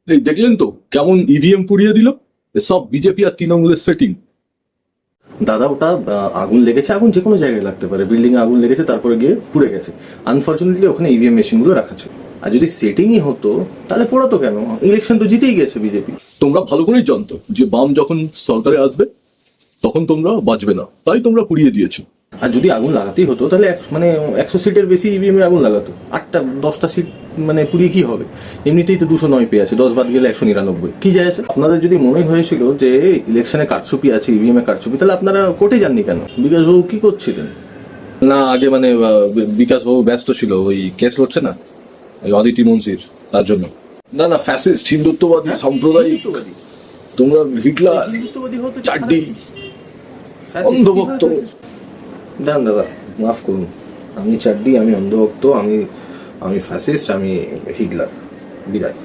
এই দেখলেন তো কেমন ইভিএম পুড়িয়ে দিল, সব বিজেপি আর তৃণমূলের সেটিং। দাদা ওটা আগুন লেগেছে, আগুন যে কোনো জায়গায় লাগতে পারে, বিল্ডিং এ আগুন লেগেছে তারপরে গিয়ে পুড়ে গেছে। আনফর্চুনেটলি ওখানে ইভিএম মেশিন গুলো রাখা ছিল। আর যদি সেটিংই হতো তাহলে পোড়াতো কেন? ইলেকশন তো জিতেই গেছে বিজেপি। তোমরা ভালো করেই জানতো যে বাম যখন সরকারে আসবে তখন তোমরা বাঁচবে না, তাই তোমরা পুড়িয়ে দিয়েছো। আর যদি আগুন লাগাতেই হতো তাহলে মানে 100 সিটের বেশি ইভিএম এ আগুন লাগাতো। 8টা 10টা সিট মানে পুড়িয়ে কি হবে? এমনিতেই তো 209 পেয়ে আছে, 10 বাদ গেলে 199, কি যায় আছে? আপনাদের যদি মনে হয়েছিল যে ইলেকশনে কারচুপি আছে, ইভিএম এ কারচুপি, তাহলে আপনারা কোর্টে যাননি কেন? বিকাশ বাবু কি করছিলেন? না আগে মানে বিকাশ বাবু ব্যস্ত ছিল, ওই কেস লড়ছে না ওই অদিতি মুন্সির, তার জন্য। না না, ফ্যাসিস্ট হিন্দুত্ববাদী সাম্প্রদায়িক, তোমরা হিটলার চাড্ডি অন্ধভক্ত। দান দাদা মাফ করুন, আমি চাড্ডি, আমি অন্ধভক্ত, আমি ফ্যাসিস্ট, আমি হিটলার। বিদায়।